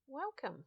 Welcome,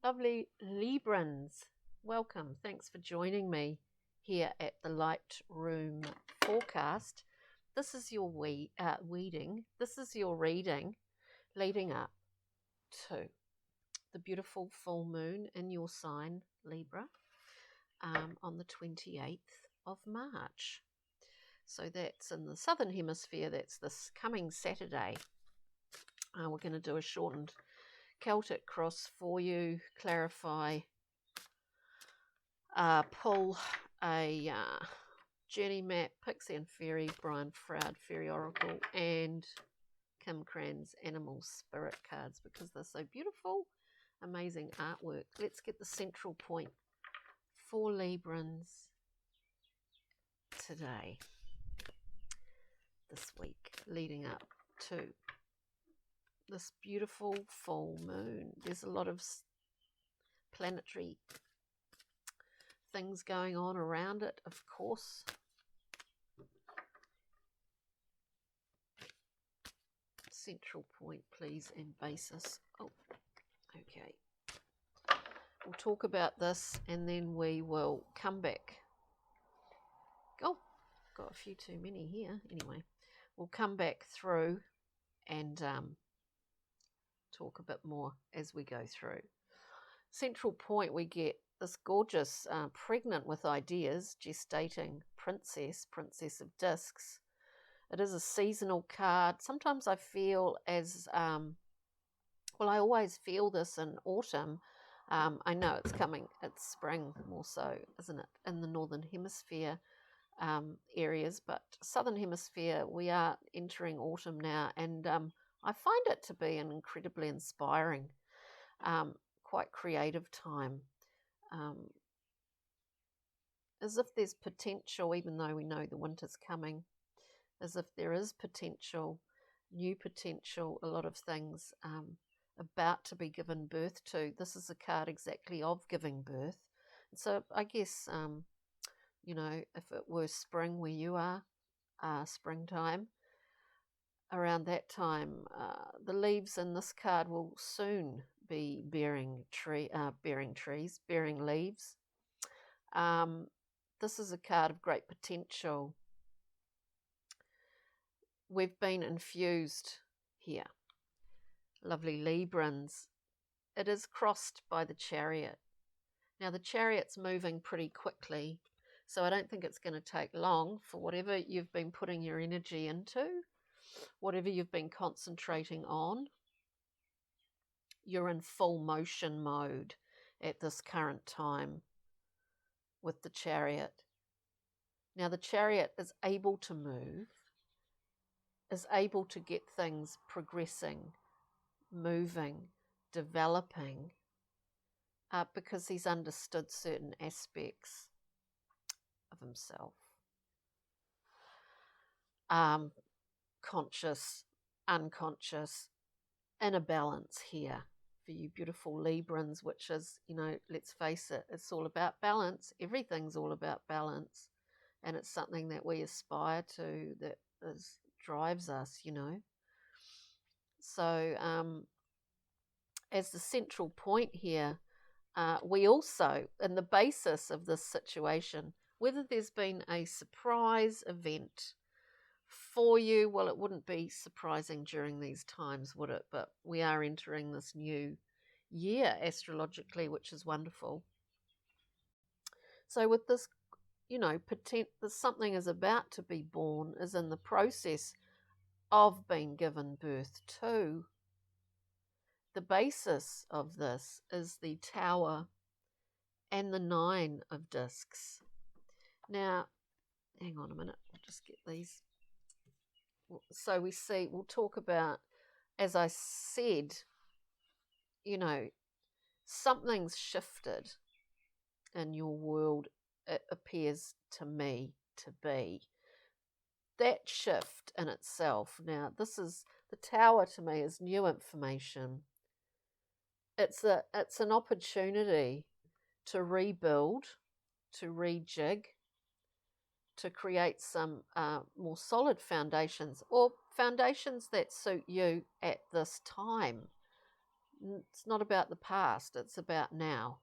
lovely Librans. Welcome. Thanks for joining me here at the Light Room Forecast. This is your weeding. This is your reading leading up to the beautiful full moon in your sign, Libra, on the 28th of March. So that's in the Southern Hemisphere. That's this coming Saturday. We're going to do a shortened Celtic cross for you, clarify, pull a journey map, Pixie and Fairy, Brian Froud Fairy Oracle, and Kim Cran's Animal Spirit cards because they're so beautiful, amazing artwork. Let's get the central point for Librans today, this week, leading up to this beautiful full moon. There's a lot of planetary things going on around it, of course. Central point, please, and basis. Oh, okay. We'll talk about this and then we will come back. Oh, got a few too many here. Anyway, we'll come back through and talk a bit more as we go through. Central point, we get this gorgeous, pregnant with ideas, gestating princess of discs. It is a seasonal card. Sometimes I feel as, well, I always feel this in autumn. I know it's coming, it's spring more so, isn't it, in the Northern Hemisphere areas, but Southern Hemisphere, we are entering autumn now, and I find it to be an incredibly inspiring, quite creative time, as if there's potential, even though we know the winter's coming, as if there is potential, new potential, a lot of things about to be given birth to. This is a card exactly of giving birth. So I guess, you know, if it were spring where you are, springtime, around that time, the leaves in this card will soon be bearing leaves. This is a card of great potential. We've been infused here. Lovely Librans. It is crossed by the Chariot. Now the Chariot's moving pretty quickly, so I don't think it's going to take long for whatever you've been putting your energy into, whatever you've been concentrating on. You're in full motion mode at this current time with the Chariot. Now the Chariot is able to move, is able to get things progressing, moving, developing, because he's understood certain aspects of himself. Conscious, unconscious, in a balance here for you beautiful Librans, which is, you know, let's face it, it's all about balance. Everything's all about balance, and it's something that we aspire to, that drives us, you know. So as the central point here, we also, in the basis of this situation, whether there's been a surprise event for you, well, it wouldn't be surprising during these times, would it? But we are entering this new year astrologically, which is wonderful. So with this, you know, something is about to be born, is in the process of being given birth to. The basis of this is the Tower and the 9 of discs. Now, hang on a minute, I'll just get these. So we see, we'll talk about, as I said, you know, something's shifted in your world, it appears to me to be. That shift in itself, now this is, the Tower to me is new information. It's an opportunity to rebuild, to rejig, to create some more solid foundations, or foundations that suit you at this time. It's not about the past, it's about now.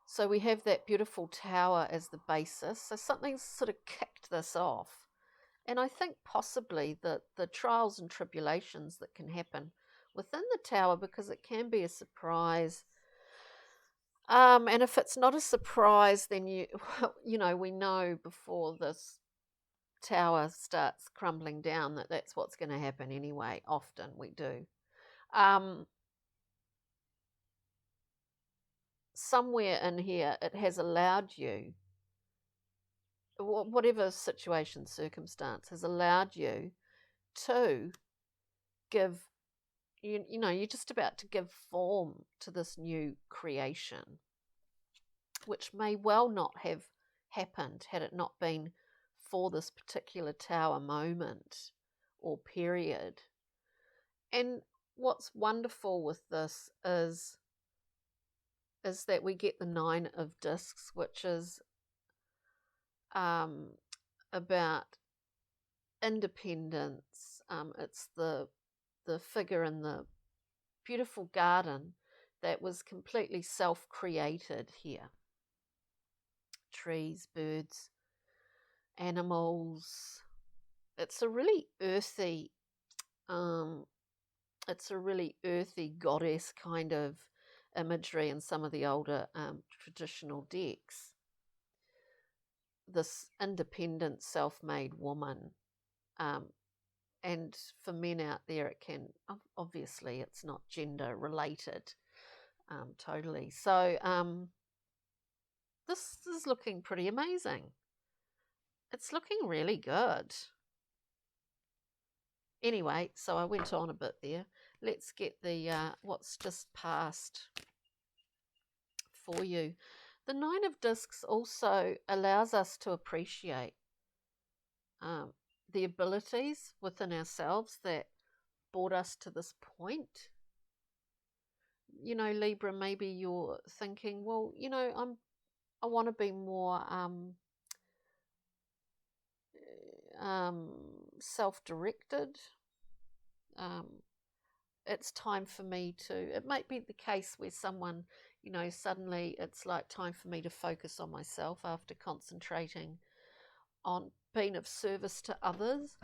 So we have that beautiful tower as the basis. So something's sort of kicked this off. And I think possibly that the trials and tribulations that can happen within the tower, because it can be a surprise. And if it's not a surprise, then you know, we know before this tower starts crumbling down that that's what's going to happen anyway. Often we do. Somewhere in here, it has allowed you, whatever situation, circumstance, has allowed you to give, you know, you're just about to give form to this new creation, which may well not have happened had it not been for this particular tower moment or period. And what's wonderful with this is that we get the 9 of discs, which is about independence. It's the figure in the beautiful garden that was completely self-created here. Trees, birds, animals. It's a really earthy, goddess kind of imagery in some of the older traditional decks. This independent, self-made woman. And for men out there, it can, obviously, it's not gender related totally. So this is looking pretty amazing. It's looking really good. Anyway, so I went on a bit there. Let's get the what's just passed for you. The 9 of discs also allows us to appreciate the abilities within ourselves that brought us to this point. You know, Libra, maybe you're thinking, well, you know, I want to be more self-directed. It's time for me to, it might be the case where someone, you know, suddenly it's like time for me to focus on myself after concentrating on being of service to others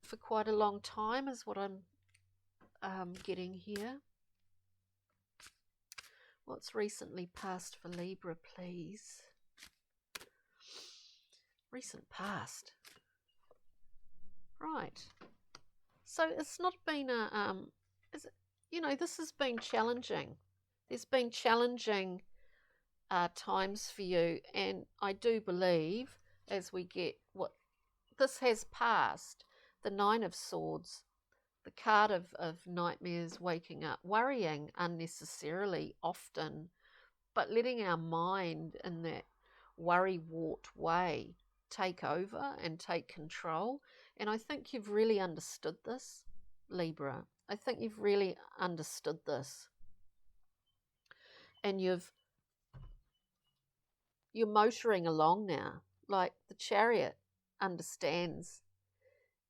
for quite a long time, is what I'm getting here. What's recently passed for Libra, please? Recent past. Right. So it's not been a, you know, this has been challenging. There's been challenging times for you, and I do believe as we get what this has passed, the 9 of Swords, the card of nightmares, waking up, worrying unnecessarily often, but letting our mind in that worry-wart way take over and take control. And I think you've really understood this, Libra. I think you've really understood this. And you're motoring along now. Like the Chariot understands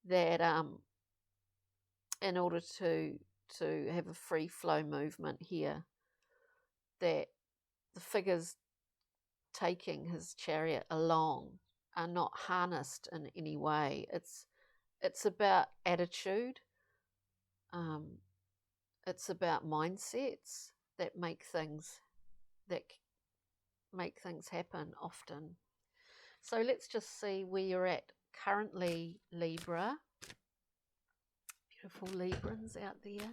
that in order to have a free flow movement here, that the figures taking his chariot along are not harnessed in any way. It's about attitude. It's about mindsets that make things happen often. So let's just see where you're at currently, Libra. Beautiful Librans out there.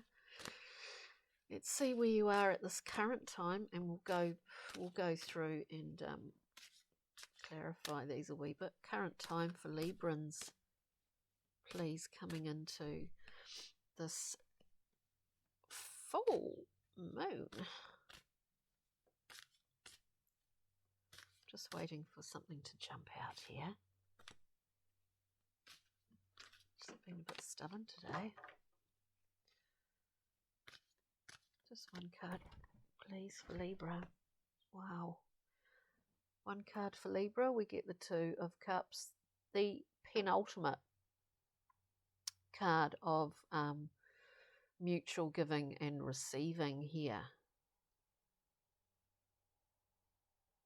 Let's see where you are at this current time, and we'll go through and clarify these a wee bit. Current time for Librans, please, coming into this full moon. Just waiting for something to jump out here. Just been a bit stubborn today. Just one card, please, for Libra. Wow. One card for Libra. We get the 2 of Cups, the penultimate card of mutual giving and receiving here.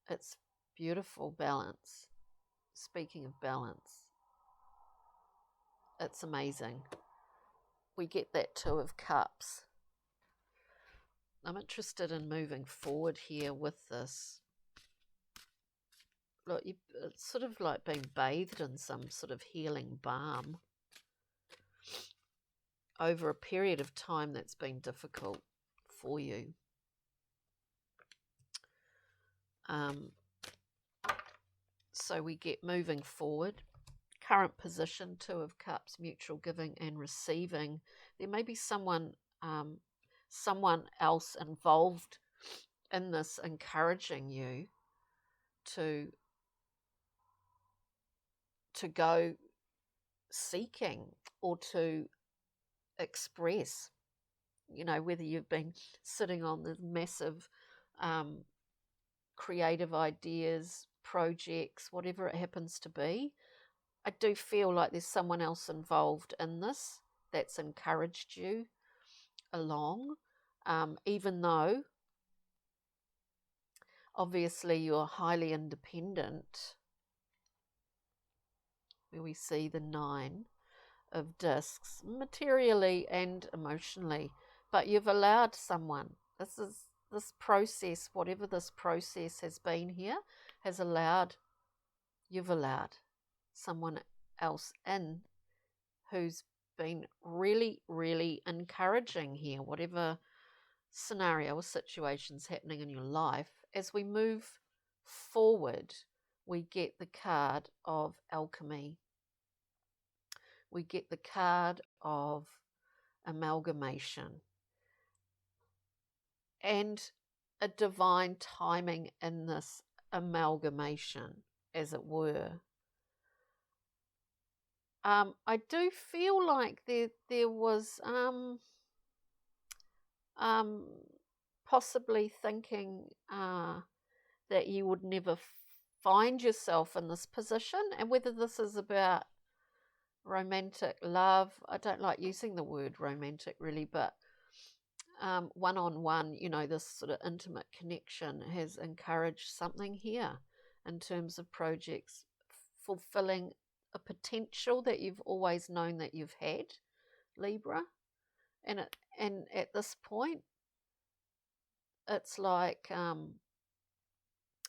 It's beautiful balance. Speaking of balance, it's amazing. We get that Two of Cups. I'm interested in moving forward here with this. Look, it's sort of like being bathed in some sort of healing balm over a period of time that's been difficult for you. So we get moving forward. Current position, Two of Cups, mutual giving and receiving. There may be someone else involved in this, encouraging you to go seeking or to express, whether you've been sitting on the massive creative ideas, projects, whatever it happens to be. I do feel like there's someone else involved in this that's encouraged you along, even though obviously you're highly independent, where we see the Nine of Discs, materially and emotionally, but you've allowed someone, this process, whatever this process has been here, you've allowed someone else in who's been really, really encouraging here, whatever scenario or situation's happening in your life. As we move forward, we get the card of alchemy. We get the card of amalgamation and a divine timing in this amalgamation, as it were. I do feel like there was possibly thinking that you would never find yourself in this position, and whether this is about romantic love. I don't like using the word romantic really, but one-on-one, this sort of intimate connection has encouraged something here in terms of projects fulfilling a potential that you've always known that you've had, Libra. And at this point, it's like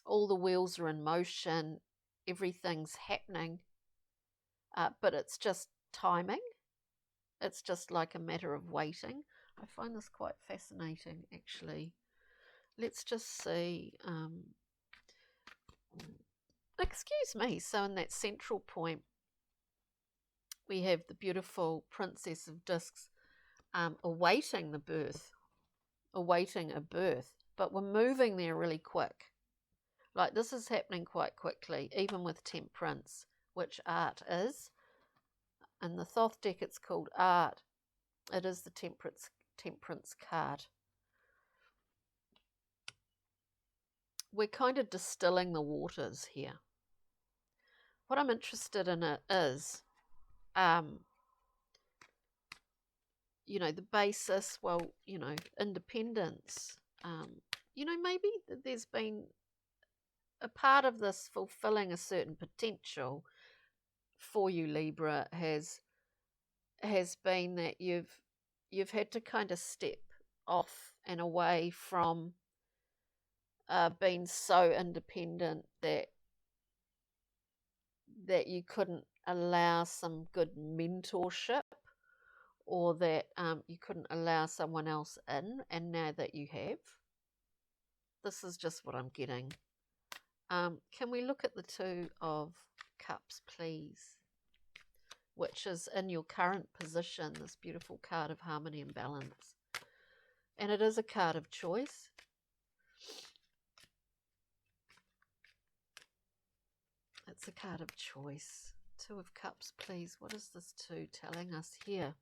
all the wheels are in motion, everything's happening, but it's just timing. It's just like a matter of waiting. I find this quite fascinating, actually. Let's just see. Excuse me. So in that central point, we have the beautiful Princess of Discs awaiting the birth, awaiting a birth. But we're moving there really quick. Like, this is happening quite quickly, even with Temperance, which art is. In the Thoth deck, it's called art. It is the Temperance card. We're kind of distilling the waters here. What I'm interested in it is, the basis, independence. Maybe there's been a part of this fulfilling a certain potential for you, Libra, has been that you've had to kind of step off and away from being so independent that you couldn't allow some good mentorship, or that you couldn't allow someone else in, and now that you have. This is just what I'm getting. Can we look at the Two of Cups, please? Which is in your current position, this beautiful card of harmony and balance. And it is a card of choice. It's a card of choice. Two of Cups, please. What is this Two telling us here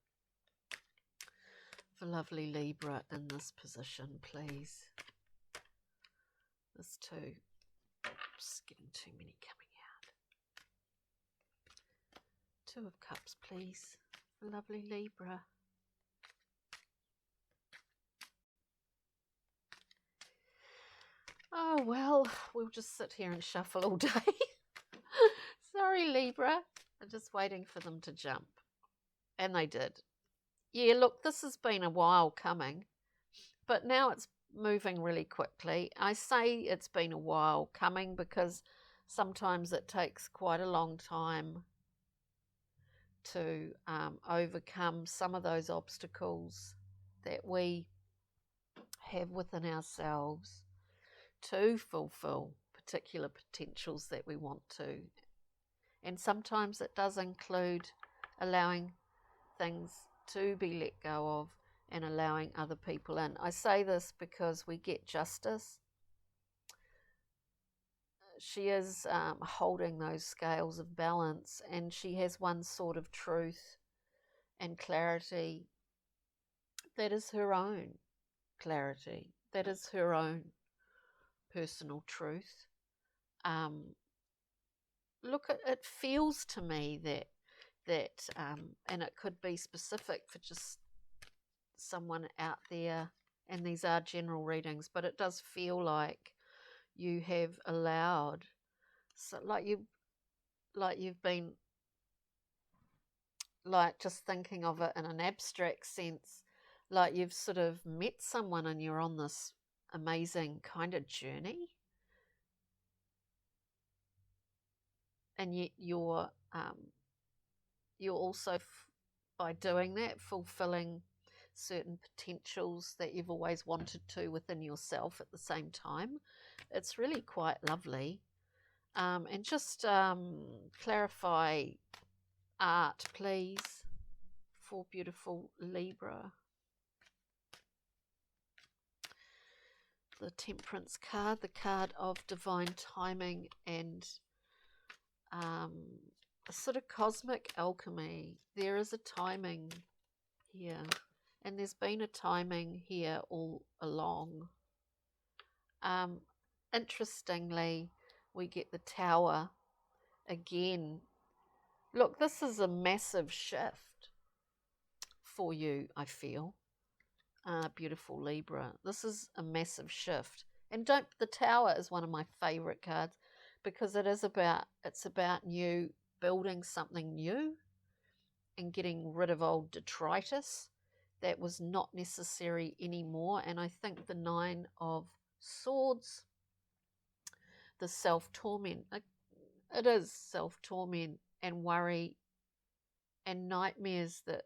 for lovely Libra in this position, please? This Two. Just getting too many coming out. Two of Cups, please, for lovely Libra. well, we'll just sit here and shuffle all day. Sorry, Libra. I'm just waiting for them to jump. And they did. Yeah, look, this has been a while coming, but now it's moving really quickly. I say it's been a while coming because sometimes it takes quite a long time to overcome some of those obstacles that we have within ourselves to fulfill particular potentials that we want to. And sometimes it does include allowing things to be let go of and allowing other people in. I say this because we get justice. She is holding those scales of balance, and she has one sort of truth and clarity that is her own clarity, that is her own personal truth. Look, it feels to me that and it could be specific for just someone out there, and these are general readings, but it does feel like you have allowed, so like you've been, like, just thinking of it in an abstract sense, like you've sort of met someone and you're on this amazing kind of journey, and yet you're also by doing that fulfilling certain potentials that you've always wanted to within yourself at the same time. It's really quite lovely. And just clarify art, please, for beautiful Libra. The Temperance card, the card of divine timing and a sort of cosmic alchemy. There is a timing here, and there's been a timing here all along. Interestingly, we get the Tower again. Look, this is a massive shift for you, I feel. Beautiful Libra. This is a massive shift. And the Tower is one of my favorite cards because it's about you building something new and getting rid of old detritus that was not necessary anymore. And I think the 9 of Swords, the self-torment, it is self-torment and worry and nightmares, that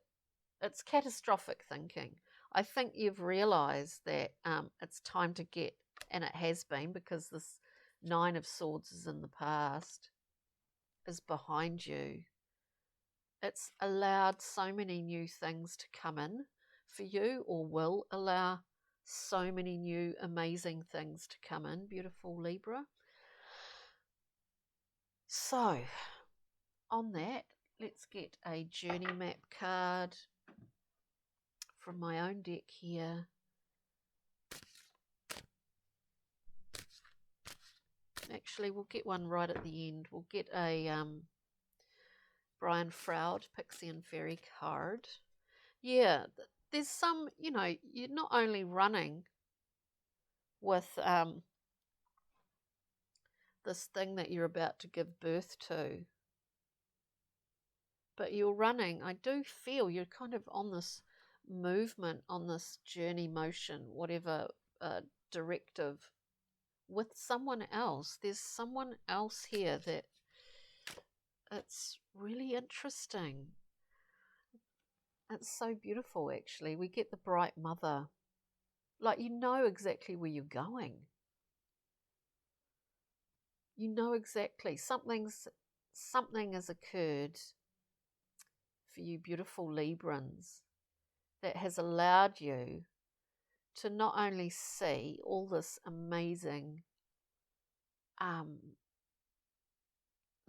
it's catastrophic thinking. I think you've realised that it's time to get, and it has been, because this 9 of Swords is in the past, is behind you. It's allowed so many new things to come in for you, or will allow so many new amazing things to come in, beautiful Libra. So, on that, let's get a journey map card from my own deck here. Actually, we'll get one right at the end. We'll get a Brian Froud Pixie and Fairy card. Yeah, there's some, you're not only running with this thing that you're about to give birth to, but you're running, I do feel you're kind of on this movement, on this journey, motion, whatever directive, with someone else. There's someone else here that it's really interesting. It's so beautiful, actually. We get the bright mother. Like, you know exactly where you're going. You know exactly. Something has occurred for you beautiful Librans that has allowed you to not only see all this amazing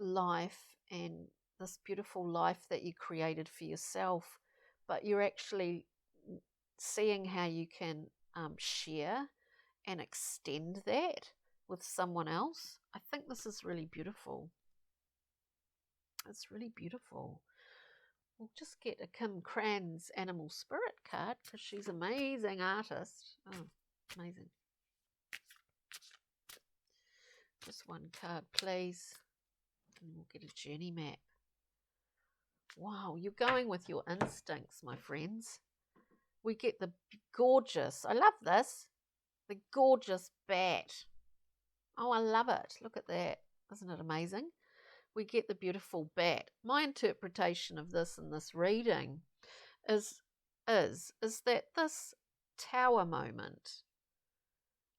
life and this beautiful life that you created for yourself, but you're actually seeing how you can share and extend that with someone else. I think this is really beautiful. It's really beautiful. We'll just get a Kim Cran's Animal Spirit card because she's an amazing artist. Oh, amazing. Just one card, please. And we'll get a journey map. Wow, you're going with your instincts, my friends. We get the gorgeous, I love this, the gorgeous bat. Oh, I love it. Look at that. Isn't it amazing? We get the beautiful bat. My interpretation of this in this reading is that this tower moment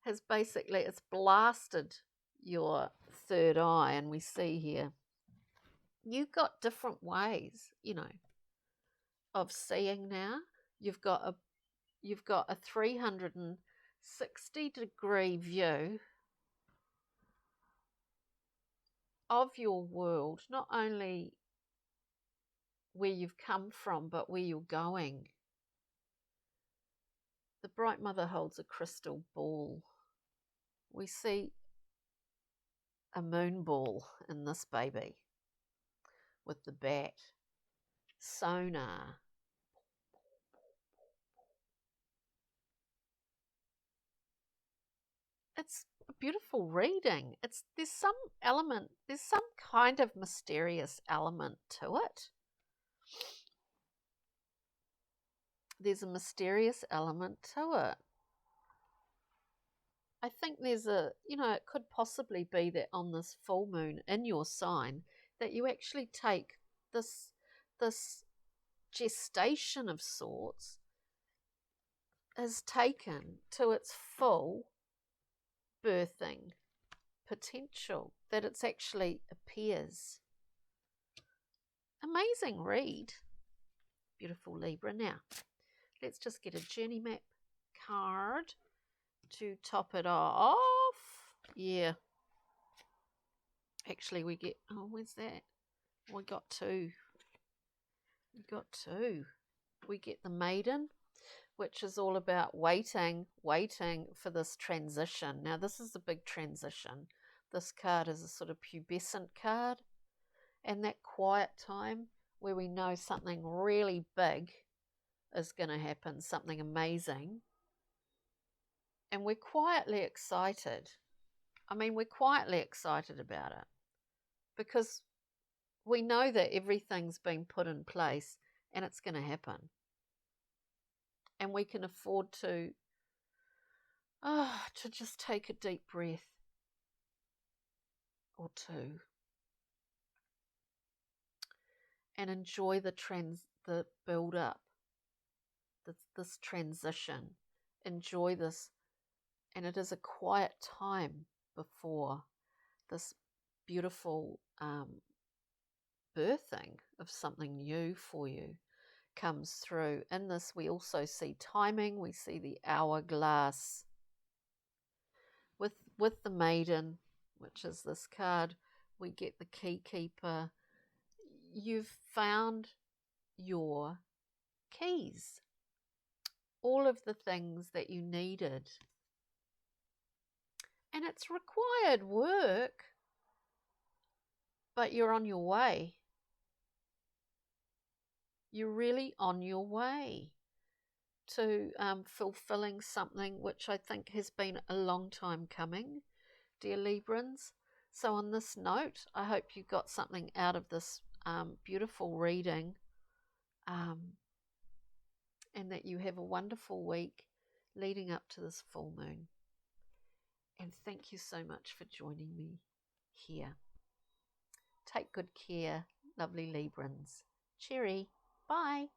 has basically, it's blasted your third eye, and we see here you've got different ways, you know, of seeing now. You've got a 360-degree view of your world, not only where you've come from, but where you're going. The Bright Mother holds a crystal ball. We see a moon ball in this baby with the bat. Sonar. It's a beautiful reading. There's some kind of mysterious element to it. There's a mysterious element to it. I think there's it could possibly be that on this full moon in your sign that you actually take this gestation of sorts is taken to its full birthing potential, that it's actually appears. Amazing read. Beautiful Libra. Now, let's just get a journey map card to top it off. Yeah. Actually, we get, oh, where's that? We got two. We get the Maiden, which is all about waiting for this transition. Now, this is a big transition. This card is a sort of pubescent card, and that quiet time where we know something really big is going to happen, something amazing, and we're quietly excited. I mean, we're quietly excited about it because we know that everything's been put in place and it's going to happen. And we can afford to just take a deep breath or two and enjoy the build up, this transition. Enjoy this, and it is a quiet time before this beautiful birthing of something new for you comes through. In this, we also see timing. We see the hourglass with the Maiden, which is this card. We get the Key Keeper. You've found your keys, all of the things that you needed, and it's required work, but you're on your way. You're really on your way to fulfilling something which I think has been a long time coming, dear Librans. So on this note, I hope you got something out of this beautiful reading, and that you have a wonderful week leading up to this full moon. And thank you so much for joining me here. Take good care, lovely Librans. Cheery. Bye.